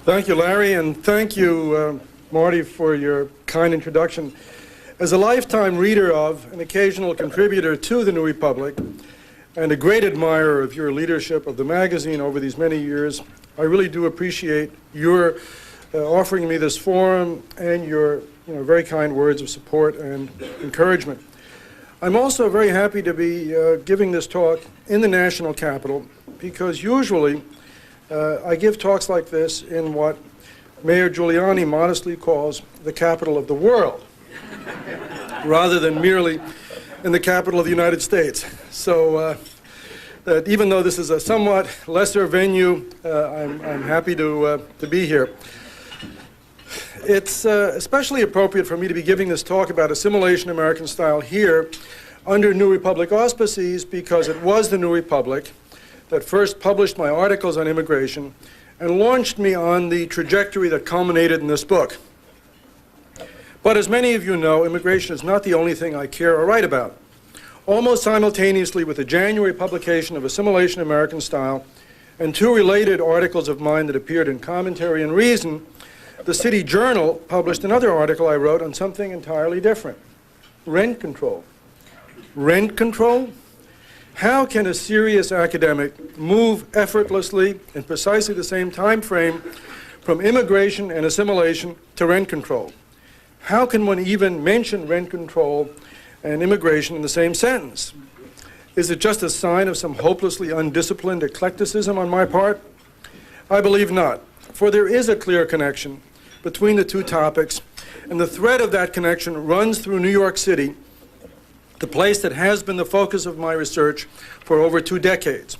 Thank you, Larry, and thank you, Marty, for your kind introduction. As a lifetime reader of, an occasional contributor to the New Republic, and a great admirer of your leadership of the magazine over these many years, I really do appreciate your offering me this forum and your very kind words of support and encouragement. I'm also very happy to be giving this talk in the national capital, because usually I give talks like this in what Mayor Giuliani modestly calls the capital of the world, rather than merely in the capital of the United States. So that even though this is a somewhat lesser venue, I'm happy to be here. It's especially appropriate for me to be giving this talk about assimilation American style here under New Republic auspices, because it was the New Republic that first published my articles on immigration and launched me on the trajectory that culminated in this book. But as many of you know, immigration is not the only thing I care or write about. Almost simultaneously with the January publication of Assimilation American Style and two related articles of mine that appeared in Commentary and Reason, the City Journal published another article I wrote on something entirely different: rent control. Rent control? How can a serious academic move effortlessly in precisely the same time frame from immigration and assimilation to rent control? How can one even mention rent control and immigration in the same sentence? Is it just a sign of some hopelessly undisciplined eclecticism on my part? I believe not, for there is a clear connection between the two topics, and the thread of that connection runs through New York City, the place that has been the focus of my research for over 2 decades.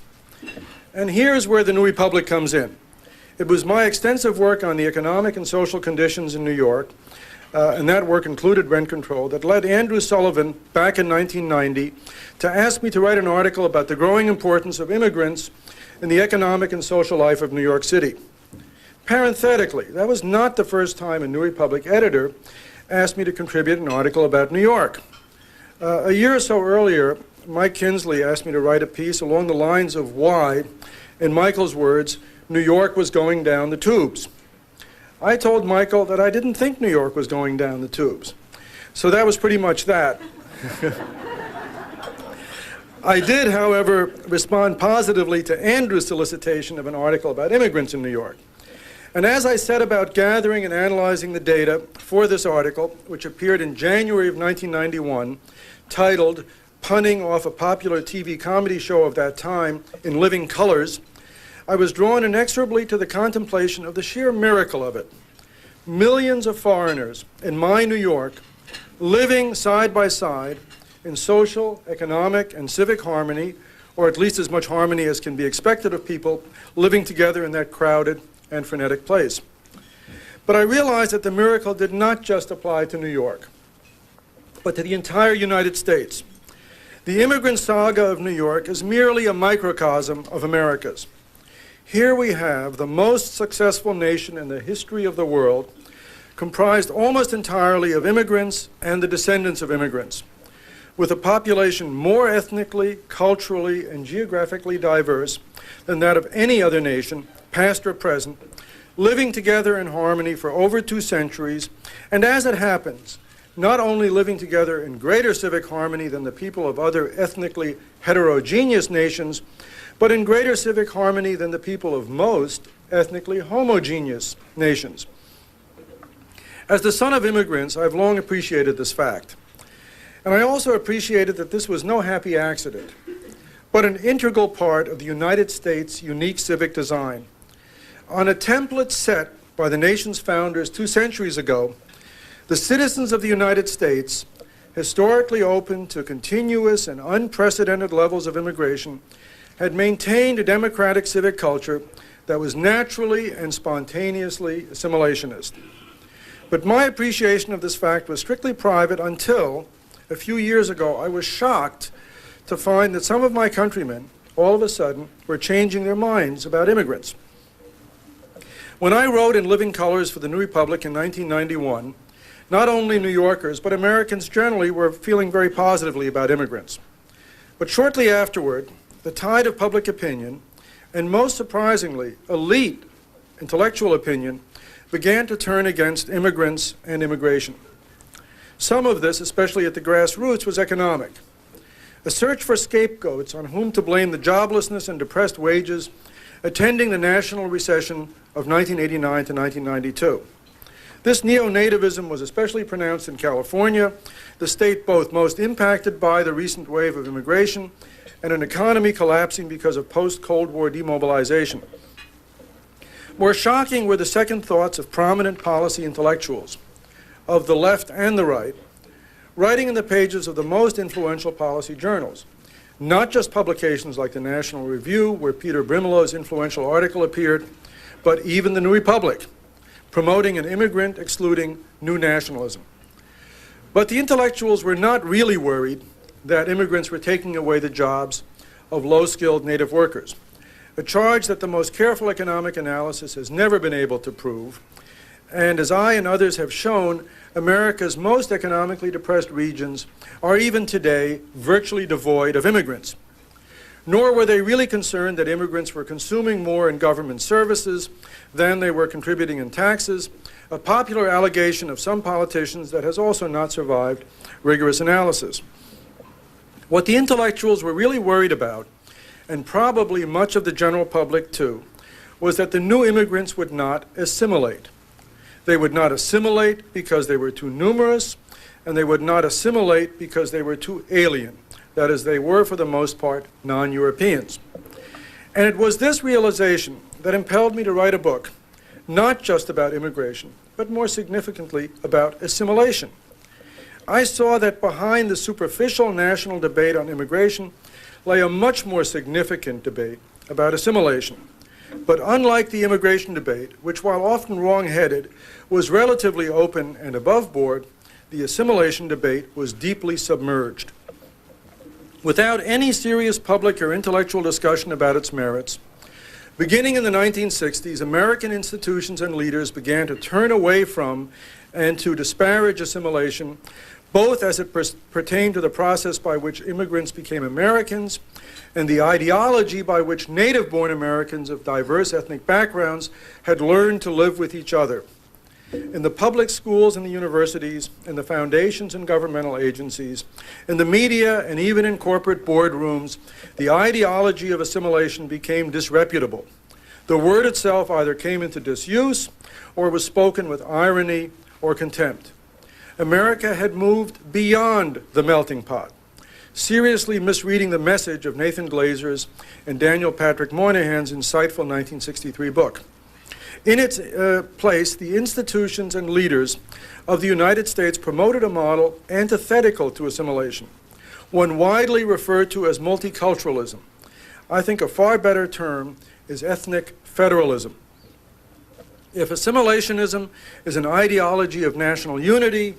And here's where the New Republic comes in. It was my extensive work on the economic and social conditions in New York, and that work included rent control, that led Andrew Sullivan back in 1990 to ask me to write an article about the growing importance of immigrants in the economic and social life of New York City. Parenthetically, that was not the first time a New Republic editor asked me to contribute an article about New York. A year or so earlier, Mike Kinsley asked me to write a piece along the lines of why, in Michael's words, New York was going down the tubes. I told Michael that I didn't think New York was going down the tubes. So that was pretty much that. I did, however, respond positively to Andrew's solicitation of an article about immigrants in New York. And as I set about gathering and analyzing the data for this article, which appeared in January of 1991, titled Punning Off a Popular TV Comedy Show of that time in Living Colors, I was drawn inexorably to the contemplation of the sheer miracle of it. Millions of foreigners in my New York living side by side in social, economic, and civic harmony, or at least as much harmony as can be expected of people living together in that crowded and frenetic place. But I realized that the miracle did not just apply to New York, but to the entire United States. The immigrant saga of New York is merely a microcosm of America's. Here we have the most successful nation in the history of the world, comprised almost entirely of immigrants and the descendants of immigrants, with a population more ethnically, culturally, and geographically diverse than that of any other nation, past or present, living together in harmony for over 2 centuries, and as it happens, not only living together in greater civic harmony than the people of other ethnically heterogeneous nations, but in greater civic harmony than the people of most ethnically homogeneous nations. As the son of immigrants, I've long appreciated this fact. And I also appreciated that this was no happy accident, but an integral part of the United States' unique civic design. On a template set by the nation's founders 2 centuries ago, the citizens of the United States, historically open to continuous and unprecedented levels of immigration, had maintained a democratic civic culture that was naturally and spontaneously assimilationist. But my appreciation of this fact was strictly private until, a few years ago, I was shocked to find that some of my countrymen, all of a sudden, were changing their minds about immigrants. When I wrote in Living Colors for the New Republic in 1991, not only New Yorkers, but Americans generally were feeling very positively about immigrants. But shortly afterward, the tide of public opinion, and most surprisingly, elite intellectual opinion began to turn against immigrants and immigration. Some of this, especially at the grassroots, was economic. A search for scapegoats on whom to blame the joblessness and depressed wages attending the national recession of 1989 to 1992. This neo-nativism was especially pronounced in California, the state both most impacted by the recent wave of immigration and an economy collapsing because of post-Cold War demobilization. More shocking were the second thoughts of prominent policy intellectuals, of the left and the right, writing in the pages of the most influential policy journals, not just publications like the National Review, where Peter Brimelow's influential article appeared, but even the New Republic, promoting an immigrant-excluding new nationalism. But the intellectuals were not really worried that immigrants were taking away the jobs of low-skilled native workers, a charge that the most careful economic analysis has never been able to prove. And as I and others have shown, America's most economically depressed regions are even today virtually devoid of immigrants. Nor were they really concerned that immigrants were consuming more in government services than they were contributing in taxes, a popular allegation of some politicians that has also not survived rigorous analysis. What the intellectuals were really worried about, and probably much of the general public too, was that the new immigrants would not assimilate. They would not assimilate because they were too numerous, and they would not assimilate because they were too alien. That is, they were, for the most part, non-Europeans. And it was this realization that impelled me to write a book, not just about immigration, but more significantly about assimilation. I saw that behind the superficial national debate on immigration lay a much more significant debate about assimilation. But unlike the immigration debate, which while often wrong-headed, was relatively open and above board, the assimilation debate was deeply submerged. Without any serious public or intellectual discussion about its merits, beginning in the 1960s, American institutions and leaders began to turn away from and to disparage assimilation, both as it pertained to the process by which immigrants became Americans and the ideology by which native-born Americans of diverse ethnic backgrounds had learned to live with each other. In the public schools and the universities, in the foundations and governmental agencies, in the media, and even in corporate boardrooms, the ideology of assimilation became disreputable. The word itself either came into disuse or was spoken with irony or contempt. America had moved beyond the melting pot, seriously misreading the message of Nathan Glazer's and Daniel Patrick Moynihan's insightful 1963 book. In its place, the institutions and leaders of the United States promoted a model antithetical to assimilation, one widely referred to as multiculturalism. I think a far better term is ethnic federalism. If assimilationism is an ideology of national unity,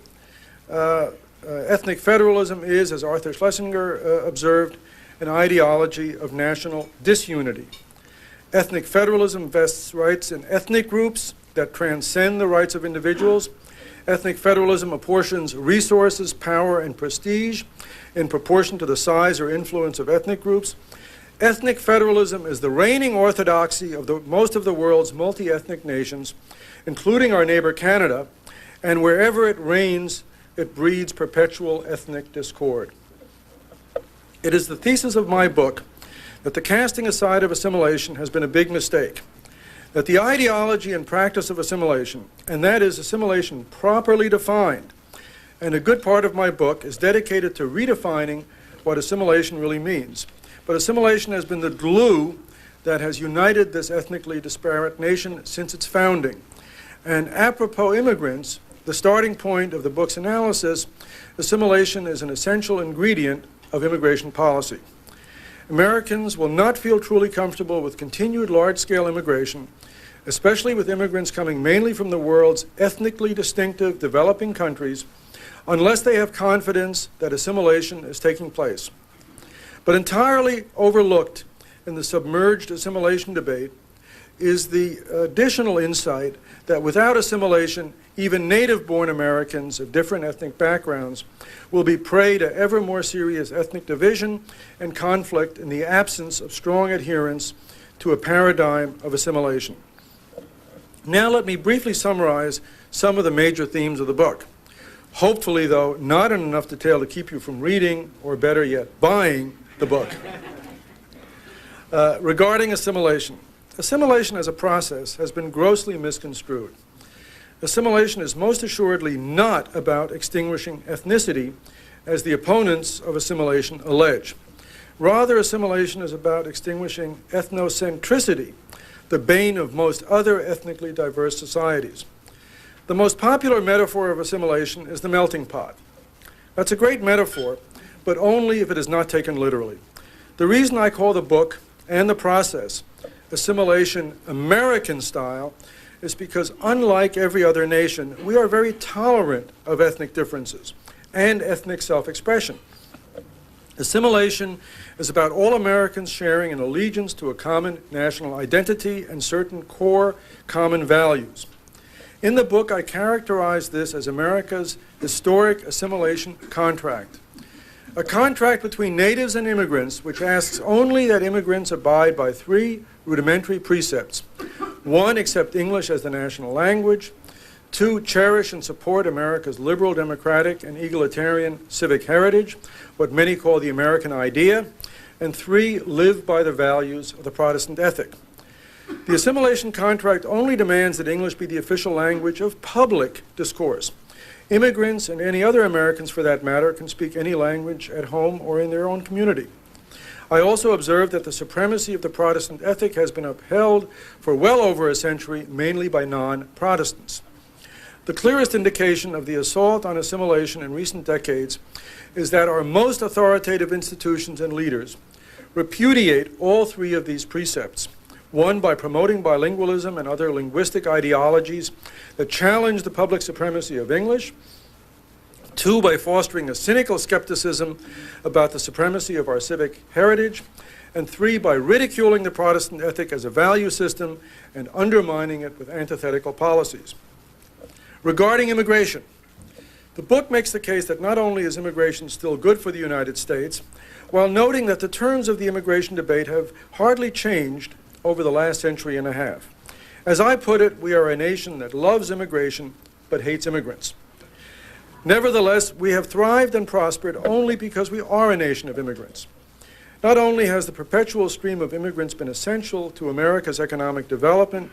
ethnic federalism is, as Arthur Schlesinger observed, an ideology of national disunity. Ethnic federalism vests rights in ethnic groups that transcend the rights of individuals. Ethnic federalism apportions resources, power, and prestige in proportion to the size or influence of ethnic groups. Ethnic federalism is the reigning orthodoxy of most of the world's multi-ethnic nations, including our neighbor Canada, and wherever it reigns, it breeds perpetual ethnic discord. It is the thesis of my book that the casting aside of assimilation has been a big mistake, that the ideology and practice of assimilation, and that is assimilation properly defined, and a good part of my book is dedicated to redefining what assimilation really means. But assimilation has been the glue that has united this ethnically disparate nation since its founding. And apropos immigrants, the starting point of the book's analysis, assimilation is an essential ingredient of immigration policy. Americans will not feel truly comfortable with continued large-scale immigration, especially with immigrants coming mainly from the world's ethnically distinctive developing countries, unless they have confidence that assimilation is taking place. But entirely overlooked in the submerged assimilation debate is the additional insight that without assimilation, even native-born Americans of different ethnic backgrounds will be prey to ever more serious ethnic division and conflict in the absence of strong adherence to a paradigm of assimilation. Now let me briefly summarize some of the major themes of the book. Hopefully, though, not in enough detail to keep you from reading, or better yet, buying the book. Regarding assimilation. Assimilation as a process has been grossly misconstrued. Assimilation is most assuredly not about extinguishing ethnicity, as the opponents of assimilation allege. Rather, assimilation is about extinguishing ethnocentricity, the bane of most other ethnically diverse societies. The most popular metaphor of assimilation is the melting pot. That's a great metaphor, but only if it is not taken literally. The reason I call the book and the process Assimilation American Style is because, unlike every other nation, we are very tolerant of ethnic differences and ethnic self-expression. Assimilation is about all Americans sharing an allegiance to a common national identity and certain core common values. In the book, I characterize this as America's historic assimilation contract. A contract between natives and immigrants which asks only that immigrants abide by 3 rudimentary precepts. 1, accept English as the national language. 2, cherish and support America's liberal, democratic, and egalitarian civic heritage, what many call the American idea. And 3, live by the values of the Protestant ethic. The assimilation contract only demands that English be the official language of public discourse. Immigrants, and any other Americans for that matter, can speak any language at home or in their own community. I also observe that the supremacy of the Protestant ethic has been upheld for well over a century, mainly by non-Protestants. The clearest indication of the assault on assimilation in recent decades is that our most authoritative institutions and leaders repudiate all 3 of these precepts. 1, by promoting bilingualism and other linguistic ideologies that challenge the public supremacy of English. 2, by fostering a cynical skepticism about the supremacy of our civic heritage. And 3, by ridiculing the Protestant ethic as a value system and undermining it with antithetical policies. Regarding immigration, the book makes the case that not only is immigration still good for the United States, while noting that the terms of the immigration debate have hardly changed over the last century and a half. As I put it, we are a nation that loves immigration but hates immigrants. Nevertheless, we have thrived and prospered only because we are a nation of immigrants. Not only has the perpetual stream of immigrants been essential to America's economic development,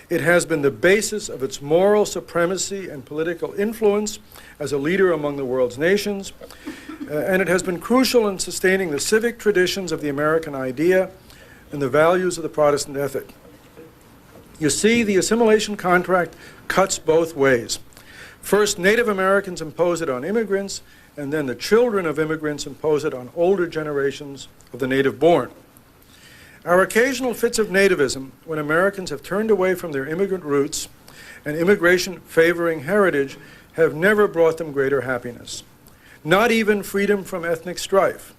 it has been the basis of its moral supremacy and political influence as a leader among the world's nations, and it has been crucial in sustaining the civic traditions of the American idea and the values of the Protestant ethic. You see, the assimilation contract cuts both ways. First, Native Americans impose it on immigrants, and then the children of immigrants impose it on older generations of the native-born. Our occasional fits of nativism, when Americans have turned away from their immigrant roots and immigration-favoring heritage, have never brought them greater happiness. Not even freedom from ethnic strife.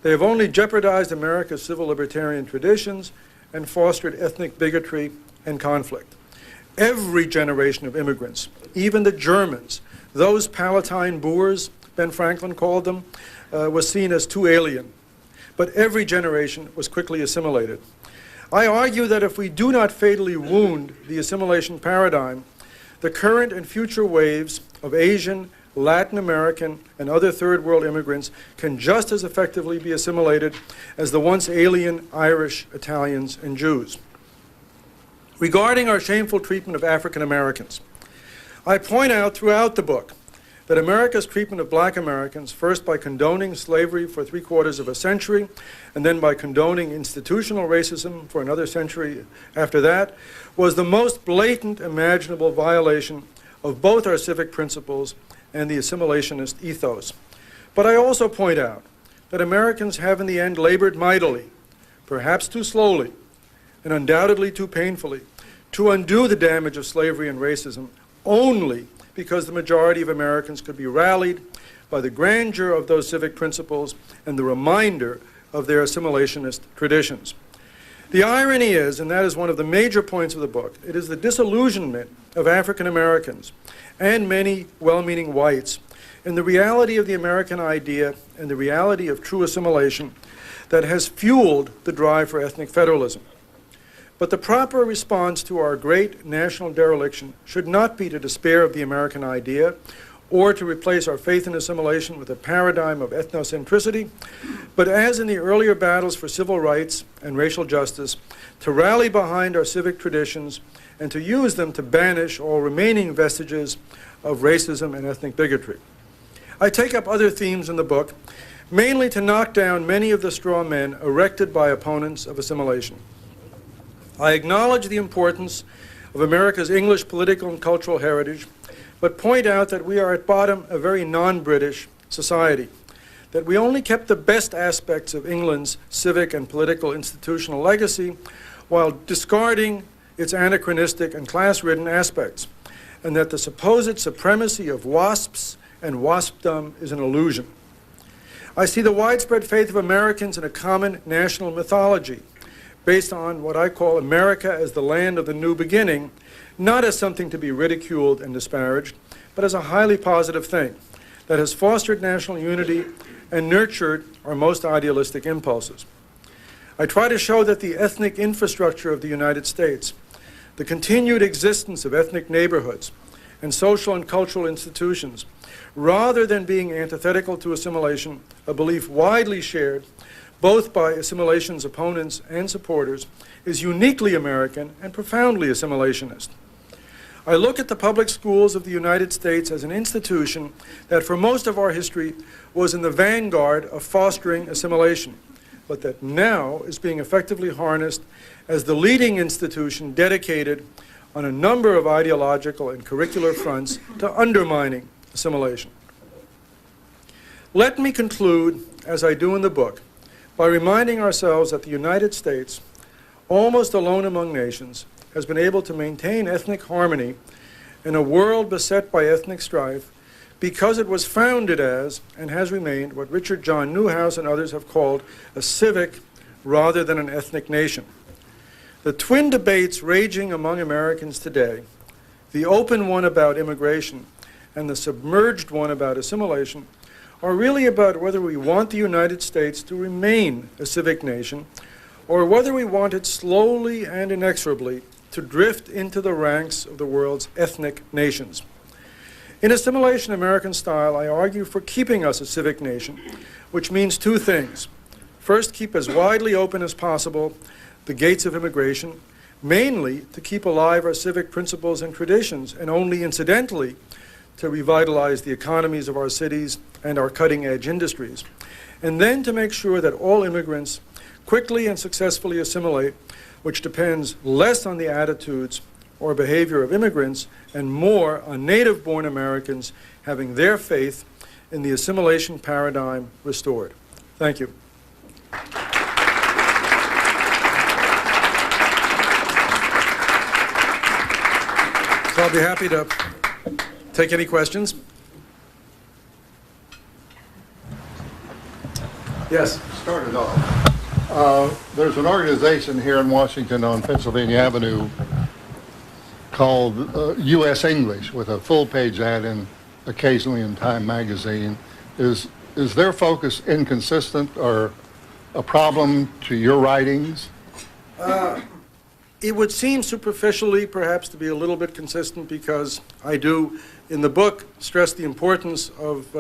They have only jeopardized America's civil libertarian traditions and fostered ethnic bigotry and conflict. Every generation of immigrants, even the Germans, those Palatine Boers, Ben Franklin called them, was seen as too alien. But every generation was quickly assimilated. I argue that if we do not fatally wound the assimilation paradigm, the current and future waves of Asian, Latin American, and other third world immigrants can just as effectively be assimilated as the once alien Irish, Italians, and Jews. Regarding our shameful treatment of African Americans, I point out throughout the book that America's treatment of black Americans, first by condoning slavery for 3/4 of a century, and then by condoning institutional racism for another century after that, was the most blatant imaginable violation of both our civic principles and the assimilationist ethos. But I also point out that Americans have in the end labored mightily, perhaps too slowly, and undoubtedly too painfully, to undo the damage of slavery and racism only because the majority of Americans could be rallied by the grandeur of those civic principles and the reminder of their assimilationist traditions. The irony is, and that is one of the major points of the book, it is the disillusionment of African Americans and many well-meaning whites in the reality of the American idea and the reality of true assimilation that has fueled the drive for ethnic federalism. But the proper response to our great national dereliction should not be to despair of the American idea or to replace our faith in assimilation with a paradigm of ethnocentricity, but as in the earlier battles for civil rights and racial justice, to rally behind our civic traditions and to use them to banish all remaining vestiges of racism and ethnic bigotry. I take up other themes in the book, mainly to knock down many of the straw men erected by opponents of assimilation. I acknowledge the importance of America's English political and cultural heritage, but point out that we are at bottom a very non-British society, that we only kept the best aspects of England's civic and political institutional legacy while discarding its anachronistic and class-ridden aspects, and that the supposed supremacy of WASPs and WASPdom is an illusion. I see the widespread faith of Americans in a common national mythology based on what I call America as the land of the new beginning, not as something to be ridiculed and disparaged, but as a highly positive thing that has fostered national unity and nurtured our most idealistic impulses. I try to show that the ethnic infrastructure of the United States, the continued existence of ethnic neighborhoods and social and cultural institutions, rather than being antithetical to assimilation, a belief widely shared both by assimilation's opponents and supporters, is uniquely American and profoundly assimilationist. I look at the public schools of the United States as an institution that for most of our history was in the vanguard of fostering assimilation, but that now is being effectively harnessed as the leading institution dedicated on a number of ideological and curricular fronts to undermining assimilation. Let me conclude, as I do in the book, by reminding ourselves that the United States, almost alone among nations, has been able to maintain ethnic harmony in a world beset by ethnic strife because it was founded as, and has remained, what Richard John Neuhaus and others have called a civic rather than an ethnic nation. The twin debates raging among Americans today, the open one about immigration and the submerged one about assimilation, are really about whether we want the United States to remain a civic nation or whether we want it slowly and inexorably to drift into the ranks of the world's ethnic nations. In Assimilation American Style, I argue for keeping us a civic nation, which means two things. First, keep as widely open as possible the gates of immigration, mainly to keep alive our civic principles and traditions, and only incidentally to revitalize the economies of our cities and our cutting-edge industries, and then to make sure that all immigrants quickly and successfully assimilate, which depends less on the attitudes or behavior of immigrants and more on native-born Americans having their faith in the assimilation paradigm restored. Thank you. So I'll be happy to take any questions. Yes. Started off. There's an organization here in Washington on Pennsylvania Avenue called U.S. English, with a full-page ad in occasionally in Time magazine. Is their focus inconsistent or a problem to your writings? It would seem superficially perhaps to be a little bit consistent because I do, in the book, stress the importance of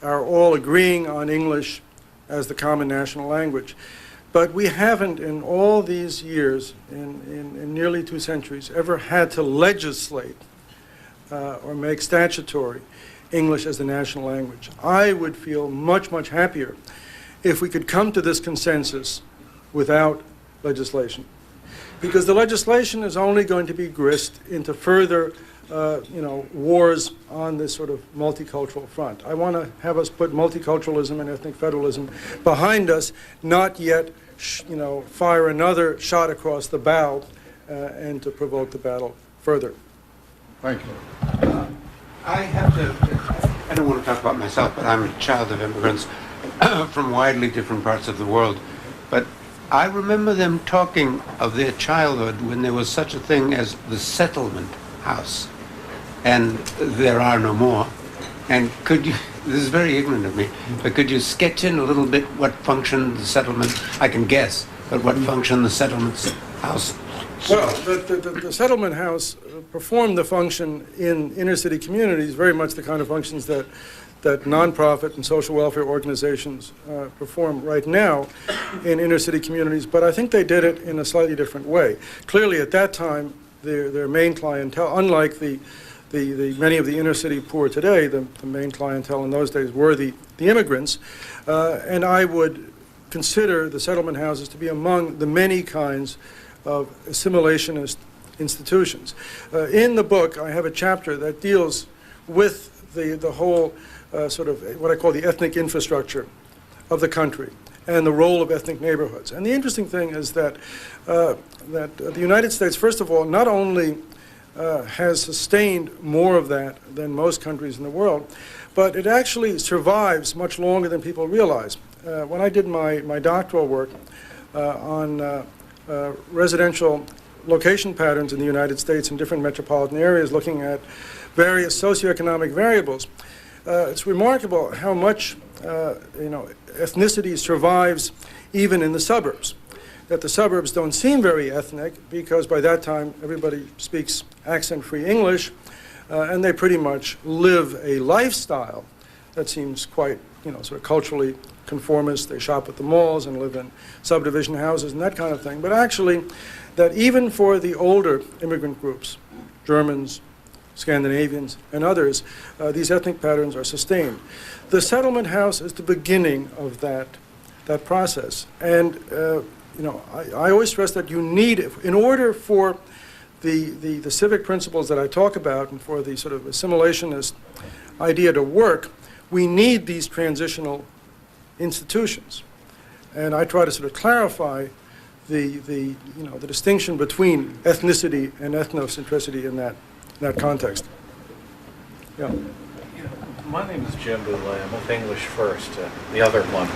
our all agreeing on English as the common national language. But we haven't in all these years, in nearly 2 centuries, ever had to legislate or make statutory English as the national language. I would feel much, much happier if we could come to this consensus without legislation. Because the legislation is only going to be grist into further wars on this sort of multicultural front. I want to have us put multiculturalism and ethnic federalism behind us, not yet fire another shot across the bow and to provoke the battle further. Thank you. I don't want to talk about myself, but I'm a child of immigrants from widely different parts of the world. But I remember them talking of their childhood when there was such a thing as the settlement house. And there are no more. And could you, this is very ignorant of me, but could you sketch in a little bit what function the settlement, I can guess, but what function the settlement house Well, the settlement house performed the function in inner city communities, very much the kind of functions that nonprofit and social welfare organizations perform right now in inner city communities, but I think they did it in a slightly different way. Clearly, at that time, their main clientele, unlike the many of the inner city poor today, the main clientele in those days were the immigrants, and I would consider the settlement houses to be among the many kinds of assimilationist institutions. In the book, I have a chapter that deals with the whole sort of what I call the ethnic infrastructure of the country and the role of ethnic neighborhoods. And the interesting thing is that the United States, first of all, not only has sustained more of that than most countries in the world, but it actually survives much longer than people realize. When I did my doctoral work on residential location patterns in the United States in different metropolitan areas, looking at various socioeconomic variables, it's remarkable how much ethnicity survives even in the suburbs. That the suburbs don't seem very ethnic because by that time everybody speaks accent-free English, and they pretty much live a lifestyle that seems quite, sort of culturally conformist. They shop at the malls and live in subdivision houses and that kind of thing. But actually, that even for the older immigrant groups, Germans, Scandinavians, and others, these ethnic patterns are sustained. The settlement house is the beginning of that process. And I always stress that you need, in order for the civic principles that I talk about and for the sort of assimilationist idea to work, we need these transitional institutions. And I try to sort of clarify the distinction between ethnicity and ethnocentricity in that context. Yeah. My name is Jim Boulay. I'm with English First, the other one.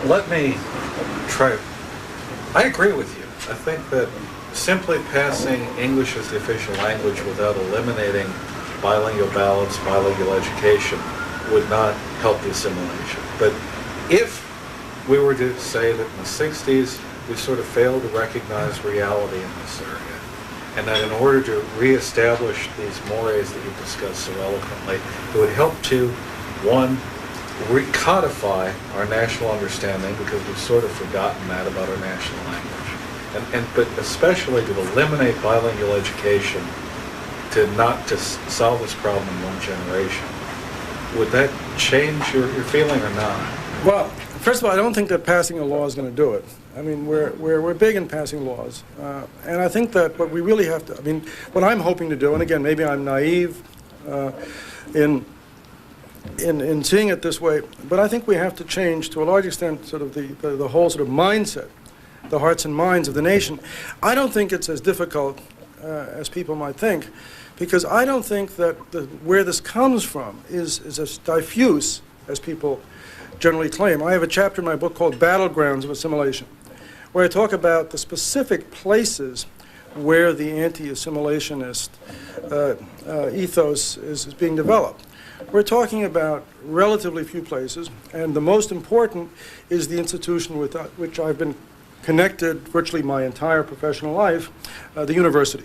Let me try. I agree with you. I think that simply passing English as the official language without eliminating bilingual ballots, bilingual education, would not help the assimilation. But if we were to say that in the 60s we sort of failed to recognize reality in this area, and that in order to reestablish these mores that you discussed so eloquently, it would help to, one, recodify our national understanding, because we've sort of forgotten that about our national language, but especially to eliminate bilingual education, to not just solve this problem in one generation. Would that change your feeling or not? Well, first of all, I don't think that passing a law is going to do it. I mean, we're big in passing laws, and I think that what we really have to, what I'm hoping to do, and again, maybe I'm naive in seeing it this way, but I think we have to change to a large extent sort of the whole sort of mindset, the hearts and minds of the nation. I don't think it's as difficult as people might think, because I don't think that where this comes from is as diffuse as people generally claim. I have a chapter in my book called Battlegrounds of Assimilation, where I talk about the specific places where the anti-assimilationist ethos is being developed. We're talking about relatively few places, and the most important is the institution with which I've been connected virtually my entire professional life, the university.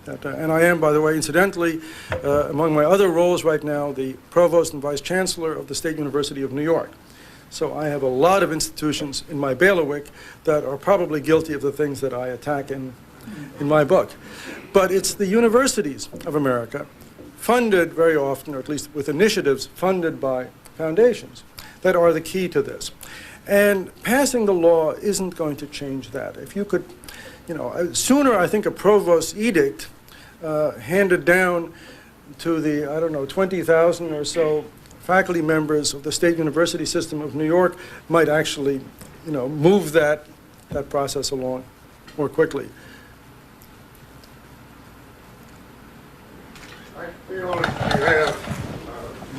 And I am, by the way, incidentally, among my other roles right now, the provost and vice chancellor of the State University of New York. So I have a lot of institutions in my bailiwick that are probably guilty of the things that I attack in my book. But it's the universities of America, funded very often, or at least with initiatives funded by foundations, that are the key to this. And passing the law isn't going to change that. If you could, sooner I think a provost's edict handed down to the, 20,000 or so faculty members of the State University system of New York might actually, move that process along more quickly. I feel that you have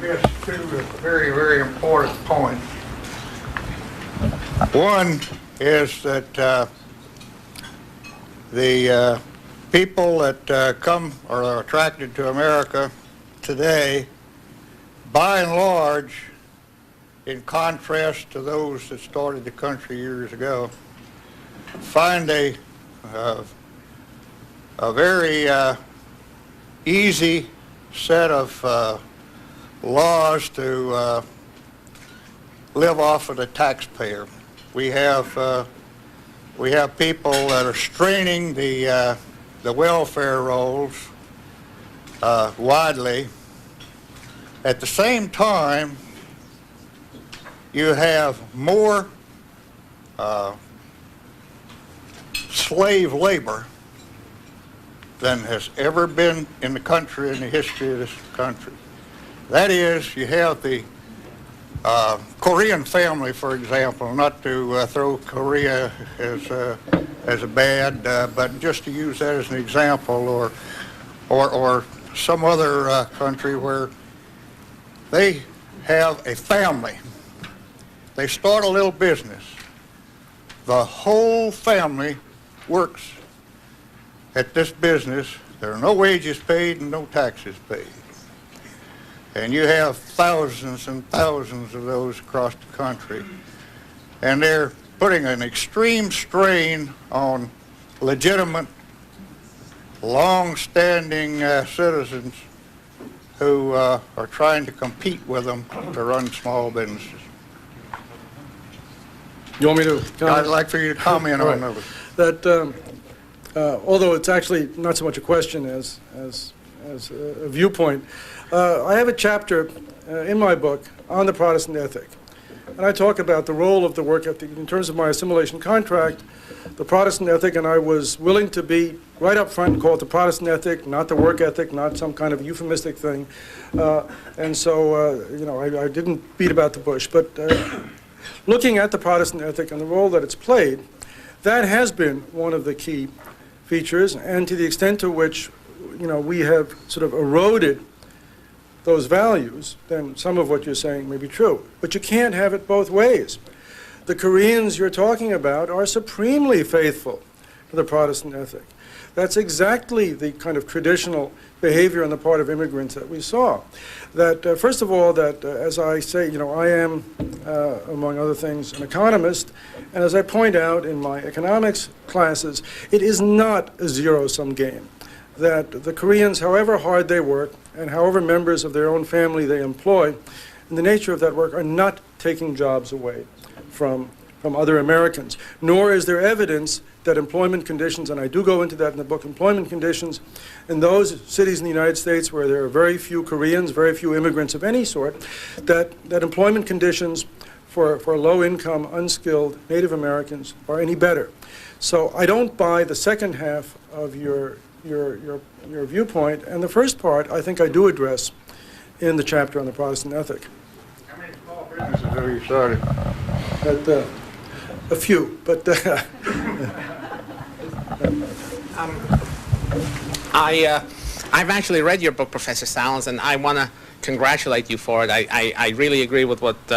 missed two very, very important points. One is that the people that come or are attracted to America today, by and large, in contrast to those that started the country years ago, find a very easy set of laws to live off of the taxpayer. We have people that are straining the welfare rolls widely. At the same time, you have more slave labor than has ever been in the country, in the history of this country. That is, you have the Korean family, for example, not to throw Korea as a bad, but just to use that as an example, or some other country where they have a family. They start a little business. The whole family works at this business. There are no wages paid and no taxes paid. And you have thousands and thousands of those across the country. And they're putting an extreme strain on legitimate, long-standing citizens who are trying to compete with them to run small businesses. You want me to comment? I'd like for you to comment on those. That although it's actually not so much a question as a viewpoint, I have a chapter in my book on the Protestant ethic. And I talk about the role of the work ethic in terms of my assimilation contract, the Protestant ethic, and I was willing to be right up front and call it the Protestant ethic, not the work ethic, not some kind of euphemistic thing. And so, you know, I didn't beat about the bush. But looking at the Protestant ethic and the role that it's played, that has been one of the key features, and to the extent to which, you know, we have sort of eroded those values, then some of what you're saying may be true. But you can't have it both ways. The Koreans you're talking about are supremely faithful to the Protestant ethic. That's exactly the kind of traditional behavior on the part of immigrants that we saw. That, first of all, that as I say, you know, I am, among other things, an economist, and as I point out in my economics classes, it is not a zero-sum game. That the Koreans, however hard they work, and however members of their own family they employ, in the nature of that work, are not taking jobs away from other Americans. Nor is there evidence that employment conditions, and I do go into that in the book, employment conditions in those cities in the United States where there are very few Koreans, very few immigrants of any sort, that employment conditions for low-income, unskilled Native Americans are any better. So I don't buy the second half of your viewpoint, and the first part I think I do address in the chapter on the Protestant ethic. How many small businesses have you started? A few, but I've actually read your book, Professor Salins, and I want to congratulate you for it. I really agree with what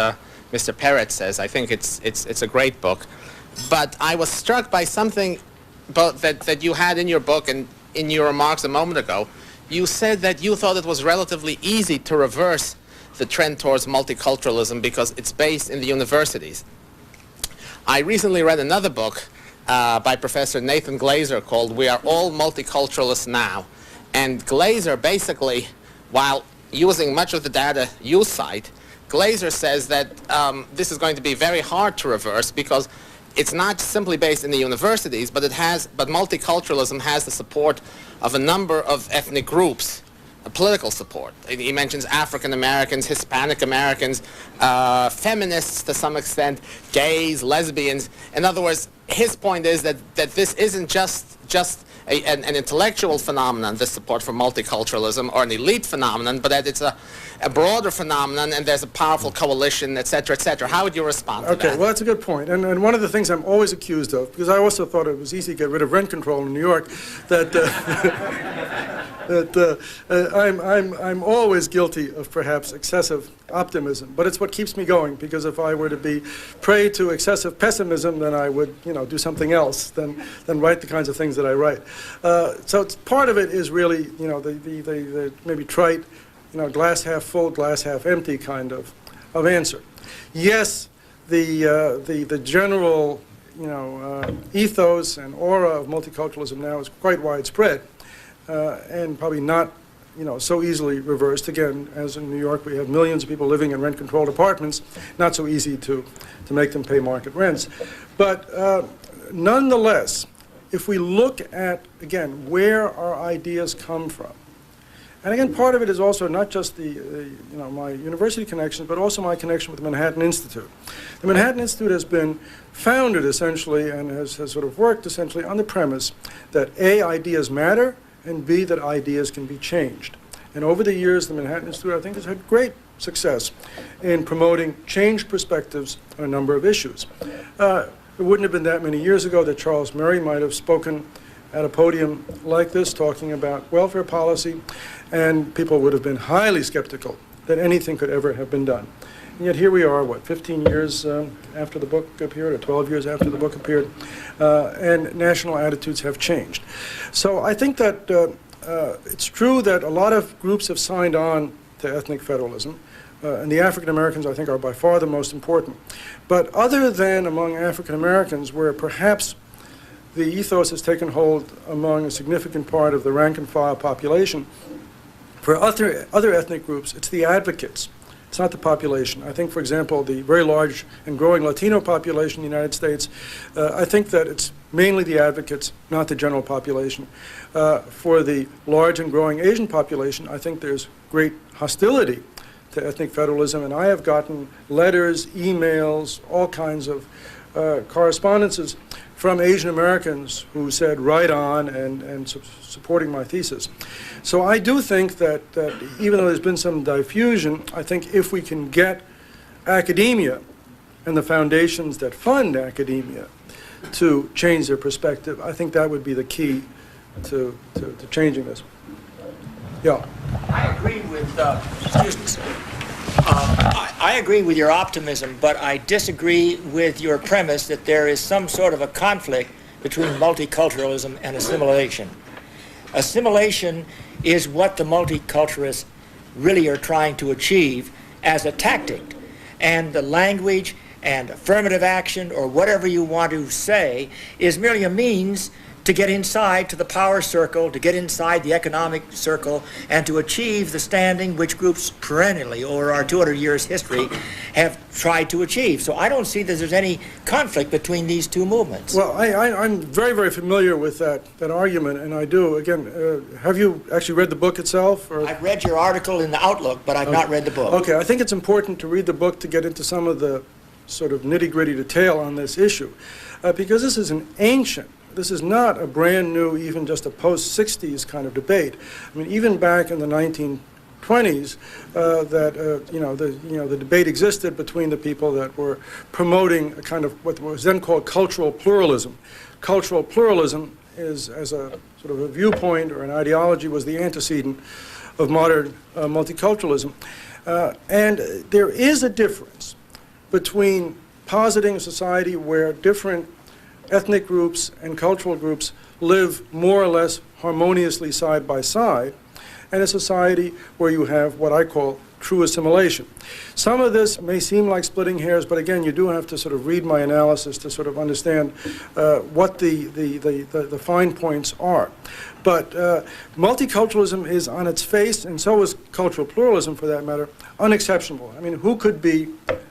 Mr. Perret says. I think it's a great book. But I was struck by something that you had in your book and in your remarks a moment ago. You said that you thought it was relatively easy to reverse the trend towards multiculturalism because it's based in the universities. I recently read another book by Professor Nathan Glazer called We Are All Multiculturalists Now. And Glazer basically, while using much of the data you cite, Glazer says that this is going to be very hard to reverse because it's not simply based in the universities, but multiculturalism has the support of a number of ethnic groups, political support. He mentions African Americans, Hispanic Americans, feminists to some extent, gays, lesbians. In other words, his point is that this isn't just an intellectual phenomenon, this support for multiculturalism, or an elite phenomenon, but that it's a broader phenomenon and there's a powerful coalition, et cetera, et cetera. How would you respond to that? Okay, well, that's a good point. And one of the things I'm always accused of, because I also thought it was easy to get rid of rent control in New York, that I'm always guilty of perhaps excessive optimism. But it's what keeps me going, because if I were to be prey to excessive pessimism, then I would, you know, do something else than write the kinds of things that I write. So part of it is really, you know, the maybe trite, you know, glass half full, glass half empty kind of answer. Yes, the general, ethos and aura of multiculturalism now is quite widespread and probably not so easily reversed. Again, as in New York, we have millions of people living in rent-controlled apartments, not so easy to make them pay market rents. But nonetheless, if we look at, again, where our ideas come from, and again, part of it is also not just my university connections, but also my connection with the Manhattan Institute. The Manhattan Institute has been founded essentially and has sort of worked essentially on the premise that A, ideas matter, and B, that ideas can be changed. And over the years, the Manhattan Institute, I think, has had great success in promoting changed perspectives on a number of issues. It wouldn't have been that many years ago that Charles Murray might have spoken at a podium like this talking about welfare policy, and people would have been highly skeptical that anything could ever have been done. And yet here we are, 15 years after the book appeared, or 12 years after the book appeared, and national attitudes have changed. So I think that it's true that a lot of groups have signed on to ethnic federalism, and the African Americans, I think, are by far the most important. But other than among African Americans, where perhaps the ethos has taken hold among a significant part of the rank-and-file population, for other ethnic groups, it's the advocates. It's not the population. I think, for example, the very large and growing Latino population in the United States, I think that it's mainly the advocates, not the general population. For the large and growing Asian population, I think there's great hostility to ethnic federalism, and I have gotten letters, emails, all kinds of correspondences from Asian Americans who said right on and supporting my thesis. So I do think that even though there's been some diffusion, I think if we can get academia and the foundations that fund academia to change their perspective, I think that would be the key to changing this. Yeah. I agree with I agree with your optimism, but I disagree with your premise that there is some sort of a conflict between multiculturalism and assimilation. Assimilation is what the multiculturalists really are trying to achieve as a tactic, and the language and affirmative action, or whatever you want to say, is merely a means to get inside to the power circle, to get inside the economic circle, and to achieve the standing which groups perennially over our 200 years history have tried to achieve. So I don't see that there's any conflict between these two movements. Well, I'm very, very familiar with that argument, and I do. Again, have you actually read the book itself? Or? I've read your article in the Outlook, but I've not read the book. Okay, I think it's important to read the book to get into some of the sort of nitty-gritty detail on this issue, because this is this is not a brand new, even just a post-60s kind of debate. I mean, even back in the 1920s, the debate existed between the people that were promoting a kind of what was then called cultural pluralism. Cultural pluralism is, as a sort of a viewpoint or an ideology, was the antecedent of modern multiculturalism. And there is a difference between positing a society where different ethnic groups and cultural groups live more or less harmoniously side by side, and a society where you have what I call true assimilation. Some of this may seem like splitting hairs, but again, you do have to sort of read my analysis to sort of understand what the fine points are. But multiculturalism is on its face, and so is cultural pluralism for that matter, unexceptionable. I mean, who could be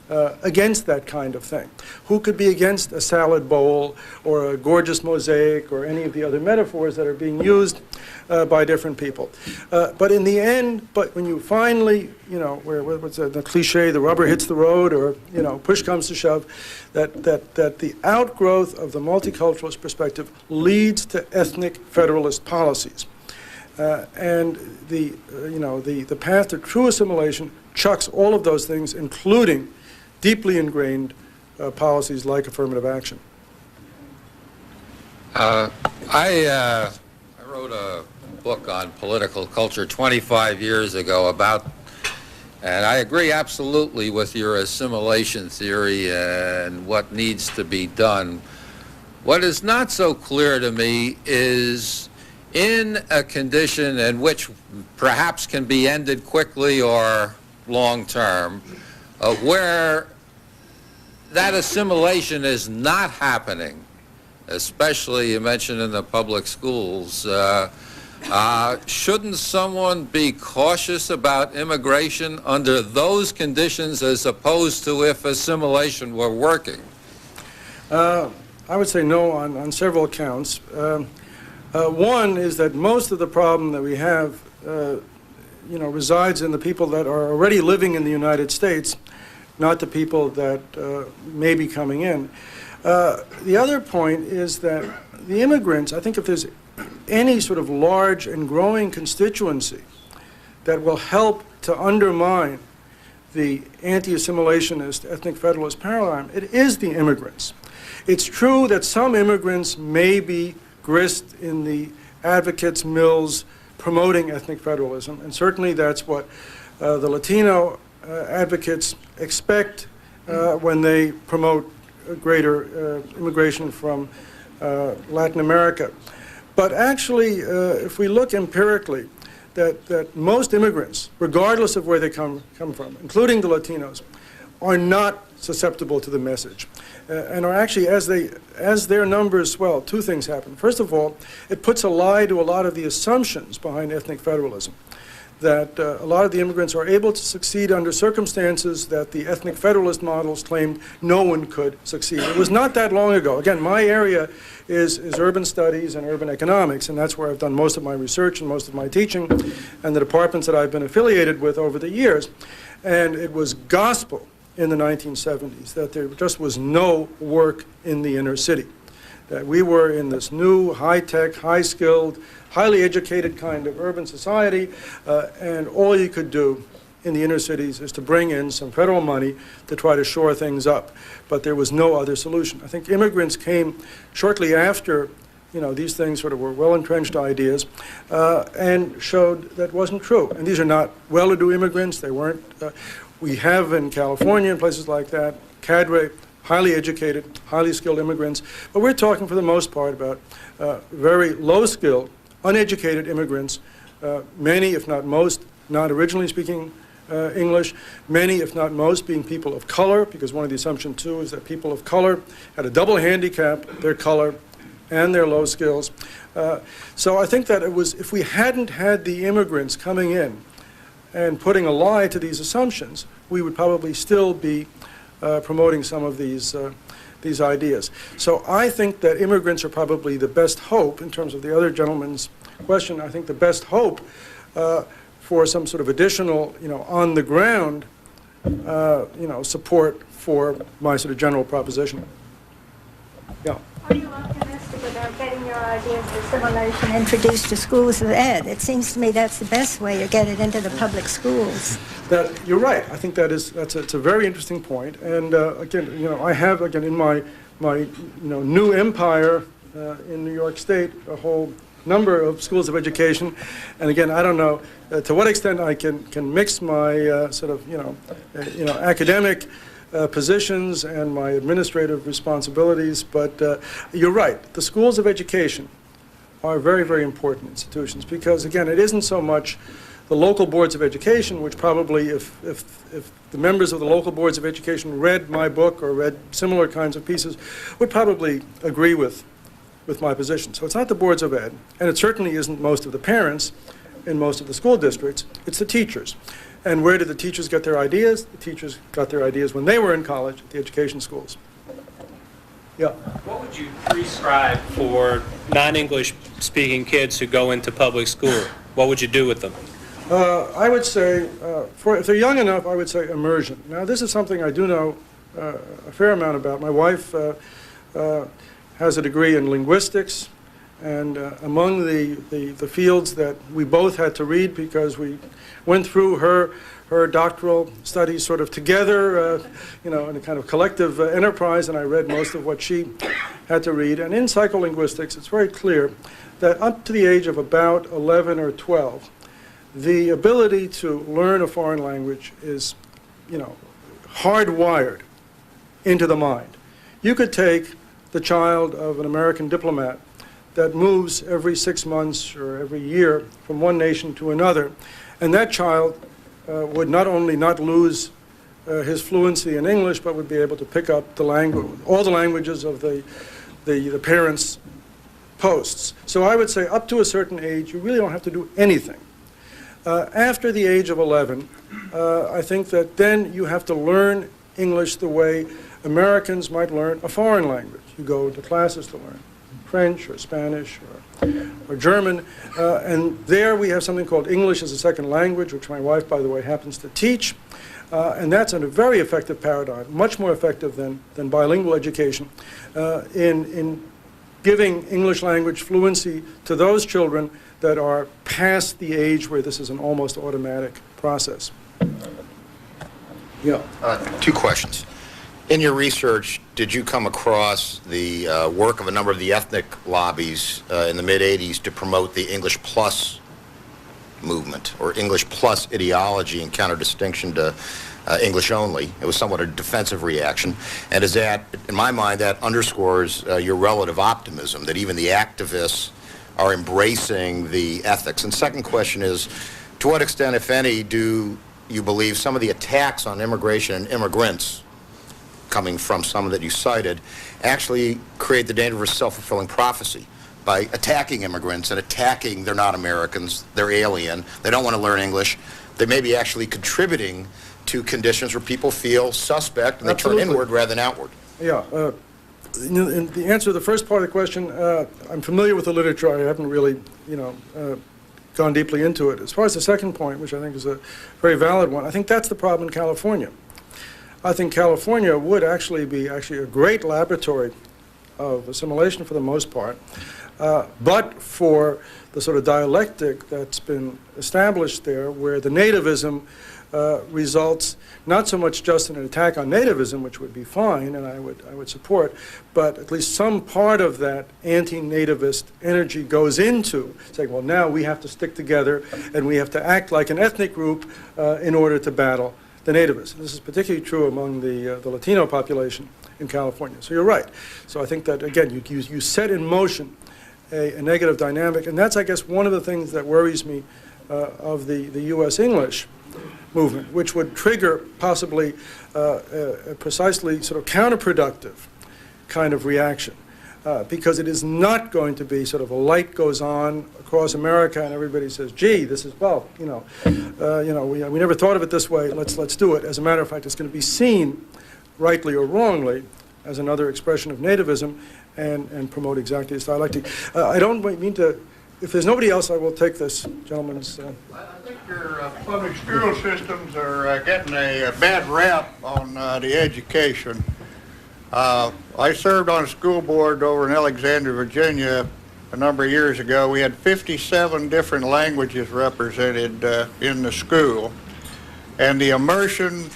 against that kind of thing? Who could be against a salad bowl or a gorgeous mosaic or any of the other metaphors that are being used by different people? But in the end, when you finally, what's the cliche, the rubber hits the road, or, push comes to shove, that the outgrowth of the multiculturalist perspective leads to ethnic federalist policies. And the path to true assimilation chucks all of those things, including deeply ingrained policies like affirmative action. I wrote a book on political culture 25 years ago and I agree absolutely with your assimilation theory and what needs to be done. What is not so clear to me is, in a condition in which perhaps can be ended quickly or long term, where that assimilation is not happening, especially you mentioned in the public schools, shouldn't someone be cautious about immigration under those conditions as opposed to if assimilation were working? I would say no on several accounts. One is that most of the problem that we have resides in the people that are already living in the United States, not the people that may be coming in. The other point is that the immigrants, I think if there's any sort of large and growing constituency that will help to undermine the anti-assimilationist ethnic federalist paradigm, it is the immigrants. It's true that some immigrants may be grist in the advocates' mills promoting ethnic federalism, and certainly that's what the Latino advocates expect when they promote greater immigration from Latin America. But actually, if we look empirically, that most immigrants, regardless of where they come from, including the Latinos, are not susceptible to the message. And are actually, as their numbers swell, two things happen. First of all, it puts a lie to a lot of the assumptions behind ethnic federalism, that a lot of the immigrants are able to succeed under circumstances that the ethnic federalist models claimed no one could succeed. It was not that long ago. Again, my area is urban studies and urban economics, and that's where I've done most of my research and most of my teaching, and the departments that I've been affiliated with over the years. And it was gospel in the 1970s that there just was no work in the inner city, that we were in this new, high-tech, high-skilled, highly educated kind of urban society, and all you could do in the inner cities is to bring in some federal money to try to shore things up. But there was no other solution. I think immigrants came shortly after, these things sort of were well-entrenched ideas, and showed that wasn't true. And these are not well-to-do immigrants. They weren't. We have in California and places like that, cadre, highly educated, highly skilled immigrants. But we're talking for the most part about very low-skilled, uneducated immigrants, many, if not most, not originally speaking English, many, if not most, being people of color, because one of the assumptions, too, is that people of color had a double handicap, their color and their low skills. So I think that it was, if we hadn't had the immigrants coming in and putting a lie to these assumptions, we would probably still be promoting some of these ideas. So I think that immigrants are probably the best hope, in terms of the other gentleman's question, I think the best hope for some sort of additional, on the ground, support for my sort of general proposition. Yeah. Are you optimistic about getting your ideas of assimilation introduced to schools of ed? It seems to me that's the best way to get it into the public schools. You're right. I think it's a very interesting point. And again, I have in my new empire in New York State a whole number of schools of education. And again, I don't know to what extent I can mix my academic positions and my administrative responsibilities, but you're right. The schools of education are very, very important institutions because, again, it isn't so much the local boards of education, which probably, if the members of the local boards of education read my book or read similar kinds of pieces, would probably agree with my position. So it's not the boards of ed, and it certainly isn't most of the parents in most of the school districts. It's the teachers. And where did the teachers get their ideas? The teachers got their ideas when they were in college at the education schools. Yeah. What would you prescribe for non-English speaking kids who go into public school? What would you do with them? I would say, if they're young enough, I would say immersion. Now, this is something I do know a fair amount about. My wife has a degree in linguistics, and among the fields that we both had to read because we went through her doctoral studies sort of together, in a kind of collective enterprise, and I read most of what she had to read. And in psycholinguistics, it's very clear that up to the age of about 11 or 12, the ability to learn a foreign language is, hardwired into the mind. You could take the child of an American diplomat that moves every 6 months or every year from one nation to another, and that child would not only not lose his fluency in English, but would be able to pick up the all the languages of the parents' posts. So I would say up to a certain age, you really don't have to do anything. After the age of 11, I think that then you have to learn English the way Americans might learn a foreign language. You go to classes to learn French or Spanish or German, and there we have something called English as a second language, which my wife, by the way, happens to teach, and that's a very effective paradigm, much more effective than bilingual education in giving English language fluency to those children that are past the age where this is an almost automatic process. Yeah. Two questions. In your research, did you come across the work of a number of the ethnic lobbies in the mid-'80s to promote the English Plus movement or English Plus ideology in counter-distinction to English only? It was somewhat a defensive reaction. And is that, in my mind, that underscores your relative optimism that even the activists are embracing the ethics? And second question is, to what extent, if any, do you believe some of the attacks on immigration and immigrants coming from some that you cited actually create the danger of a self-fulfilling prophecy by attacking immigrants and attacking they're not Americans, they're alien, they don't want to learn English, they may be actually contributing to conditions where people feel suspect and they Absolutely. turn inward rather than outward? Yeah. In the answer to the first part of the question, I'm familiar with the literature. I haven't really, gone deeply into it. As far as the second point, which I think is a very valid one, I think that's the problem in California. I think California would actually be a great laboratory of assimilation for the most part, but for the sort of dialectic that's been established there, where the nativism results not so much just in an attack on nativism, which would be fine and I would support, but at least some part of that anti-nativist energy goes into saying, well, now we have to stick together and we have to act like an ethnic group in order to battle the nativists. This is particularly true among the Latino population in California. So you're right. So I think that, again, you set in motion a negative dynamic, and that's, I guess, one of the things that worries me of the U.S. English movement, which would trigger possibly a precisely sort of counterproductive kind of reaction, because it is not going to be sort of a light goes on across America and everybody says, gee, this is, well, we never thought of it this way, let's do it. As a matter of fact, it's going to be seen, rightly or wrongly, as another expression of nativism and promote exactly this dialectic. I don't mean to, if there's nobody else, I will take this gentleman's... I think your public school systems are getting a bad rap on the education. I served on a school board over in Alexandria, Virginia a number of years ago. We had 57 different languages represented in the school, and the immersion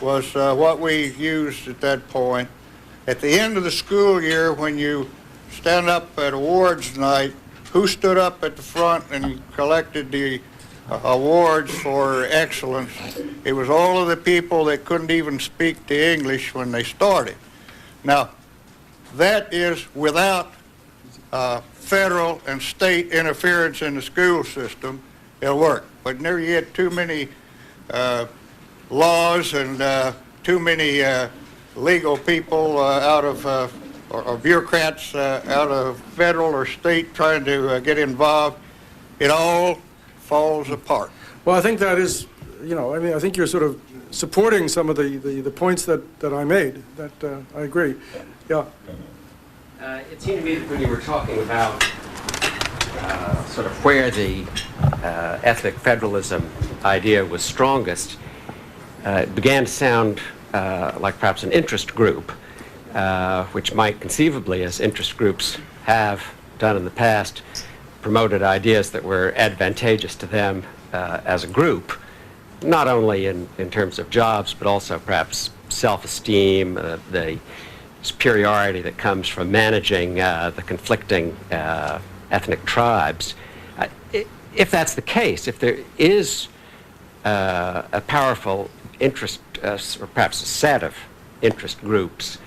was what we used at that point. At the end of the school year, when you stand up at awards night, who stood up at the front and collected the awards for excellence? It was all of the people that couldn't even speak the English when they started. Now, that is without federal and state interference in the school system. It'll work. But whenever you get too many laws and too many legal people out of, or bureaucrats out of federal or state trying to get involved, it all falls apart. Well, I think that is, I think you're sort of supporting some of the points that I made, that I agree. Yeah. It seemed to me that when you were talking about sort of where the ethnic federalism idea was strongest, it began to sound like perhaps an interest group, which might conceivably, as interest groups have done in the past, promoted ideas that were advantageous to them as a group, not only in terms of jobs, but also perhaps self-esteem, the superiority that comes from managing the conflicting ethnic tribes. If that's the case, if there is a powerful interest, or perhaps a set of interest groups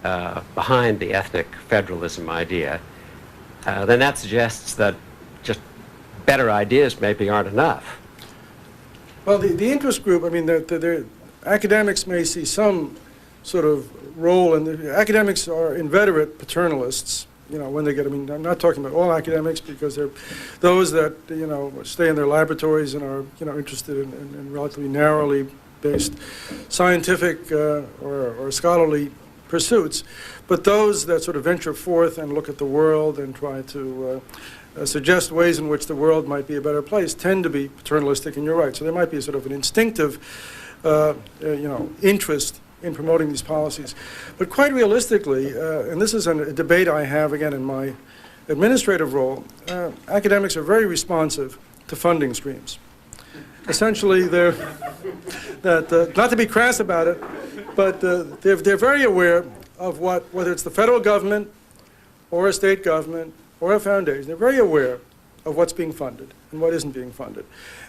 behind the ethnic federalism idea, then that suggests that just better ideas maybe aren't enough. Well, the interest group, I mean, academics may see some sort of role, and academics are inveterate paternalists. When they get, I mean, I'm not talking about all academics, because they're those that, stay in their laboratories and are, interested in relatively narrowly based scientific or scholarly pursuits. But those that sort of venture forth and look at the world and try to suggest ways in which the world might be a better place tend to be paternalistic, and you're right. So there might be sort of an instinctive, interest in promoting these policies. But quite realistically, and this is a debate I have, again, in my administrative role, academics are very responsive to funding streams. Essentially, they're, not to be crass about it, but they're very aware of whether it's the federal government or a state government or a foundation, they're very aware of what's being funded and what isn't being funded.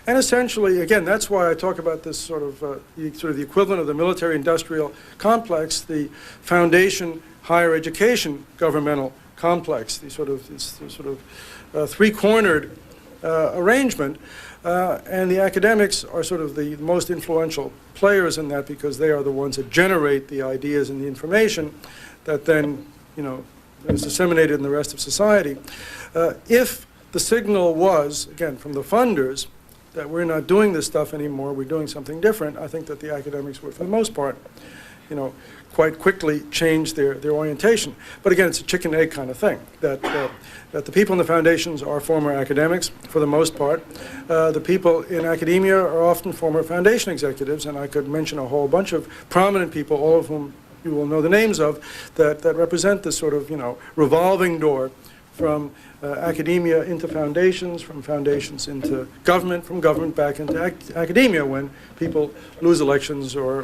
And essentially, again, that's why I talk about this sort of the equivalent of the military-industrial complex, the foundation higher education governmental complex, the sort of three-cornered arrangement. And the academics are sort of the most influential players in that, because they are the ones that generate the ideas and the information that then, is disseminated in the rest of society. If the signal was, again, from the funders, that we're not doing this stuff anymore, we're doing something different, I think that the academics would, for the most part, quite quickly change their orientation. But again, it's a chicken-egg kind of thing, that the people in the foundations are former academics, for the most part. The people in academia are often former foundation executives, and I could mention a whole bunch of prominent people, all of whom you will know the names of, that represent this sort of, revolving door from academia into foundations, from foundations into government, from government back into academia when people lose elections or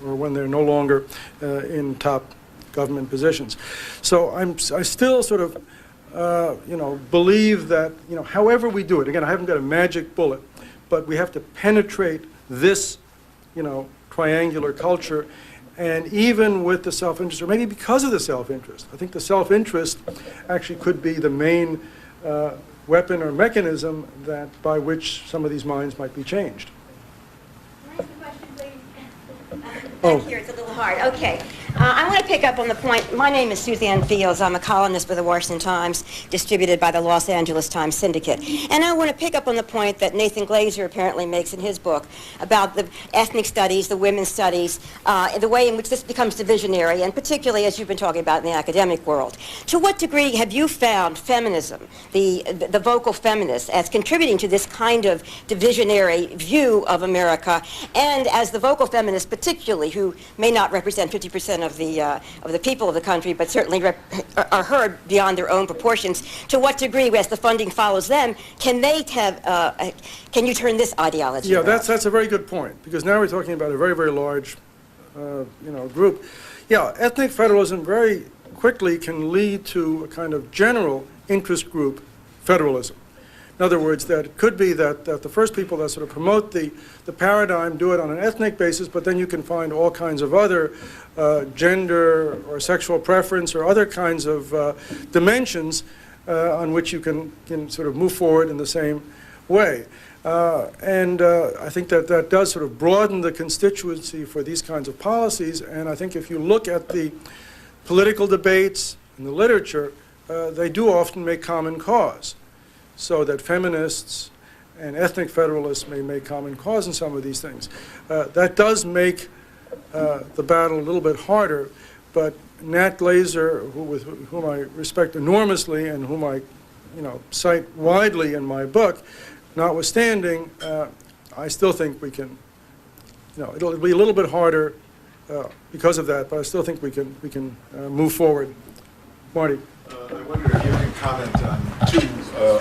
when they're no longer in top government positions. So I still sort of, believe that, however we do it, again, I haven't got a magic bullet, but we have to penetrate this, triangular culture. And even with the self-interest, or maybe because of the self-interest, I think the self-interest actually could be the main weapon or mechanism by which some of these minds might be changed. Can I ask a question, please? Back here, it's a little hard. Okay. I want to pick up on the point. My name is Suzanne Fields. I'm a columnist for the Washington Times, distributed by the Los Angeles Times Syndicate. And I want to pick up on the point that Nathan Glazer apparently makes in his book about the ethnic studies, the women's studies, the way in which this becomes divisionary, and particularly as you've been talking about in the academic world. To what degree have you found feminism, the vocal feminists, as contributing to this kind of divisionary view of America, and as the vocal feminists particularly, who may not represent 50% of the people of the country, but certainly are heard beyond their own proportions, to what degree, as the funding follows them, can they have, can you turn this ideology Yeah, around? that's a very good point, because now we're talking about a very, very large, group. Yeah, ethnic federalism very quickly can lead to a kind of general interest group federalism. In other words, that it could be that the first people that sort of promote the paradigm do it on an ethnic basis, but then you can find all kinds of other gender or sexual preference or other kinds of dimensions on which you can sort of move forward in the same way. And I think that does sort of broaden the constituency for these kinds of policies. And I think if you look at the political debates in the literature, they do often make common cause. So that feminists and ethnic federalists may make common cause in some of these things. That does make the battle a little bit harder, but Nat Glazer, with whom I respect enormously and whom I cite widely in my book, notwithstanding, I still think we can, it'll be a little bit harder because of that, but I still think we can move forward. Marty. I wonder if you can comment on two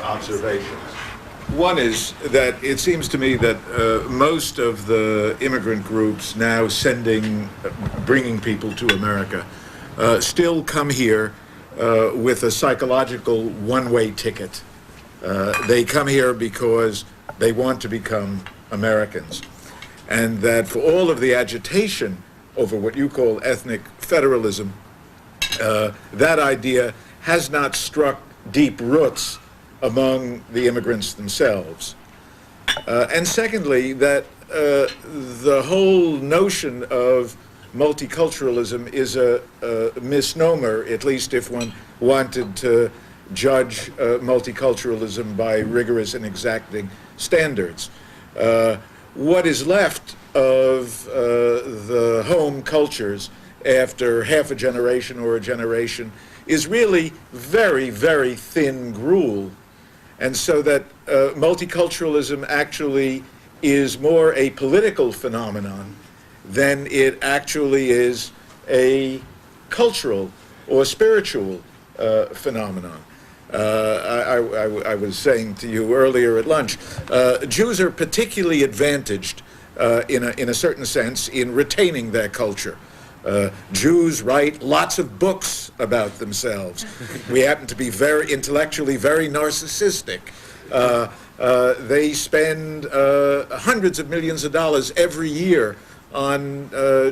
observations. One is that it seems to me that most of the immigrant groups now bringing people to America still come here with a psychological one-way ticket. They come here because they want to become Americans. And that for all of the agitation over what you call ethnic federalism, that idea has not struck deep roots among the immigrants themselves. And secondly, that the whole notion of multiculturalism is a misnomer, at least if one wanted to judge multiculturalism by rigorous and exacting standards. What is left of the home cultures after half a generation or a generation is really very, very thin gruel. And so that multiculturalism actually is more a political phenomenon than it actually is a cultural or spiritual phenomenon. I was saying to you earlier at lunch, Jews are particularly advantaged in a certain sense in retaining their culture. Jews write lots of books about themselves. We happen to be intellectually very narcissistic. They spend hundreds of millions of dollars every year on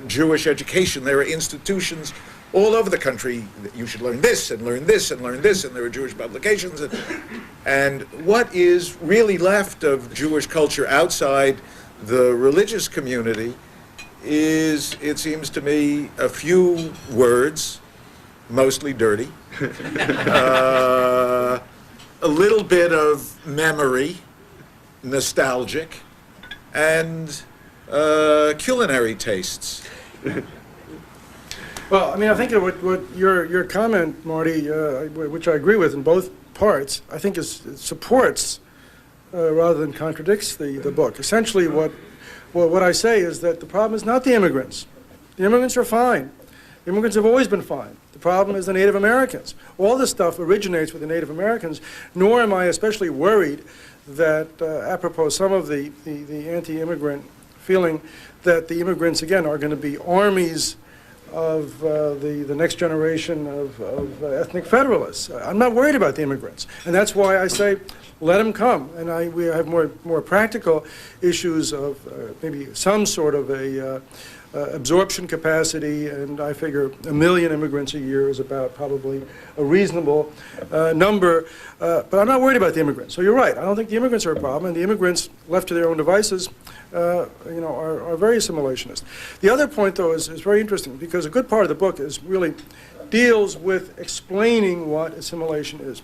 Jewish education. There are institutions all over the country that you should learn this and learn this and learn this, and there are Jewish publications. And what is really left of Jewish culture outside the religious community is, it seems to me, a few words, mostly dirty, a little bit of memory, nostalgic, and culinary tastes. Well, I mean, I think that what your comment, Marty, which I agree with in both parts, I think supports rather than contradicts the book. Essentially, what I say is that the problem is not the immigrants. The immigrants are fine. The immigrants have always been fine. The problem is the Native Americans. All this stuff originates with the Native Americans, nor am I especially worried that, apropos some of the anti-immigrant feeling, that the immigrants, again, are going to be armies of the next generation of ethnic federalists. I'm not worried about the immigrants. And that's why I say, let them come. And we have more practical issues of maybe some sort of a absorption capacity, and I figure 1 million immigrants a year is about probably a reasonable number. But I'm not worried about the immigrants. So you're right. I don't think the immigrants are a problem, and the immigrants, left to their own devices, are very assimilationist. The other point, though, is very interesting, because a good part of the book really deals with explaining what assimilation is.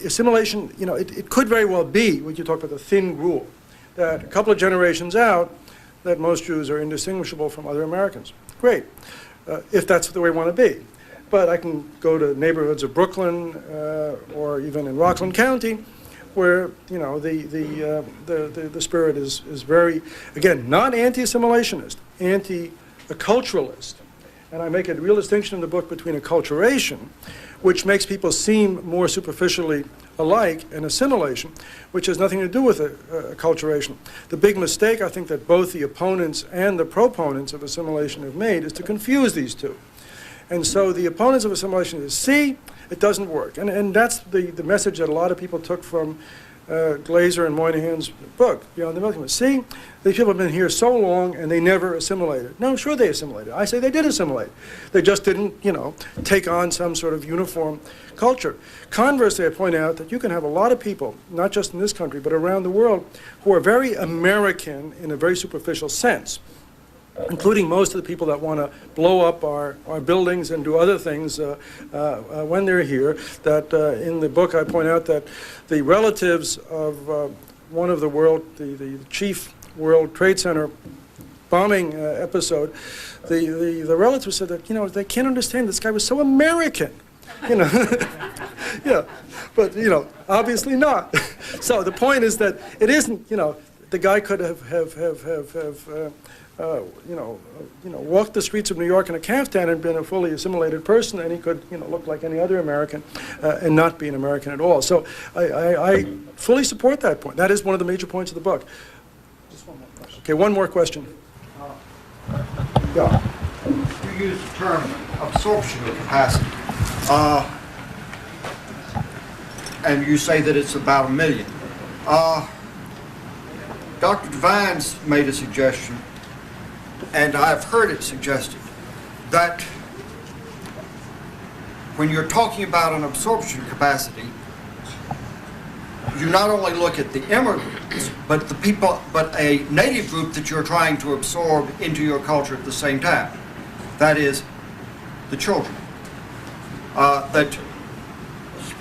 Assimilation, it could very well be, when you talk about the thin gruel, that a couple of generations out, that most Jews are indistinguishable from other Americans. Great, if that's the way we want to be. But I can go to neighborhoods of Brooklyn or even in Rockland County, where the spirit is very, again, not anti-assimilationist, anti-culturalist. And I make a real distinction in the book between acculturation, which makes people seem more superficially alike, and assimilation, which has nothing to do with acculturation. The big mistake, I think, that both the opponents and the proponents of assimilation have made is to confuse these two. And so the opponents of assimilation is, see, it doesn't work. And that's the message that a lot of people took from Glaser and Moynihan's book, Beyond the Milky Way. See, these people have been here so long and they never assimilated. No, sure they assimilated. I say they did assimilate. They just didn't, take on some sort of uniform culture. Conversely, I point out that you can have a lot of people, not just in this country, but around the world, who are very American in a very superficial sense, including most of the people that want to blow up our buildings and do other things when they're here. That in the book I point out that the relatives of one of the chief World Trade Center bombing episode, the relatives said that, they can't understand this guy was so American. Yeah, but, obviously not. So the point is that it isn't, the guy could have walked the streets of New York in a caftan and been a fully assimilated person, and he could, look like any other American and not be an American at all. So I fully support that point. That is one of the major points of the book. Just one more question. Okay, one more question. Yeah. You use the term absorption capacity, and you say that it's about 1 million. Dr. Devine's made a suggestion, and I've heard it suggested, that when you're talking about an absorption capacity, you not only look at the immigrants, but the people, but a native group that you're trying to absorb into your culture at the same time. That is, the children. That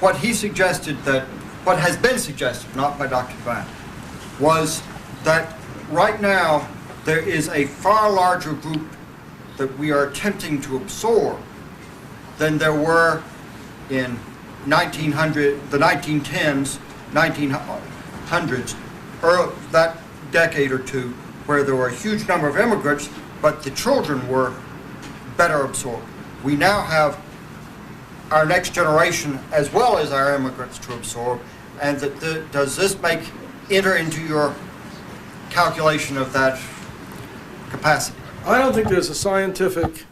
what he suggested, that what has been suggested, not by Dr. Devine, was that right now there is a far larger group that we are attempting to absorb than there were in the 1910s, 1900s, or that decade or two, where there were a huge number of immigrants, but the children were better absorbed. We now have our next generation as well as our immigrants to absorb, and does this enter into your calculation of that capacity? I don't think there's a scientific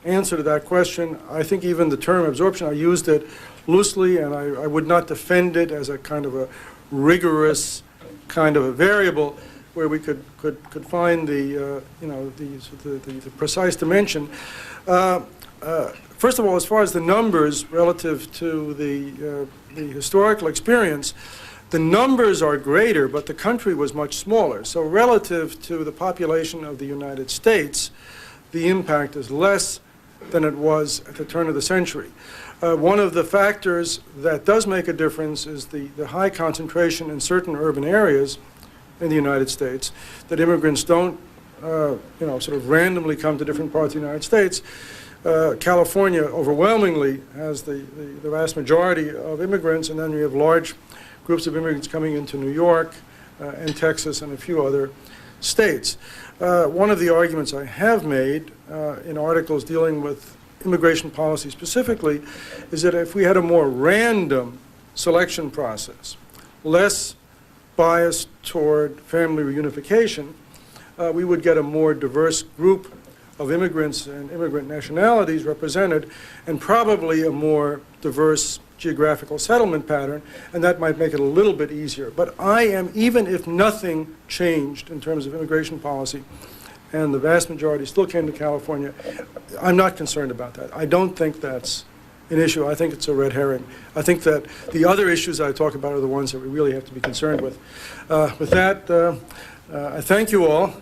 answer to that question. I think even the term absorption, I used it loosely, and I would not defend it as a kind of a rigorous kind of a variable where we could find the the precise dimension. First of all, as far as the numbers relative to the historical experience, the numbers are greater, but the country was much smaller. So relative to the population of the United States, the impact is less than it was at the turn of the century. One of the factors that does make a difference is the high concentration in certain urban areas in the United States, that immigrants don't, sort of randomly come to different parts of the United States. California overwhelmingly has the vast majority of immigrants, and then we have large groups of immigrants coming into New York and Texas and a few other states. One of the arguments I have made in articles dealing with immigration policy specifically is that if we had a more random selection process, less biased toward family reunification, we would get a more diverse group of immigrants and immigrant nationalities represented, and probably a more diverse geographical settlement pattern, and that might make it a little bit easier. But I am, even if nothing changed in terms of immigration policy, and the vast majority still came to California, I'm not concerned about that. I don't think that's an issue. I think it's a red herring. I think that the other issues I talk about are the ones that we really have to be concerned with. With that, I thank you all.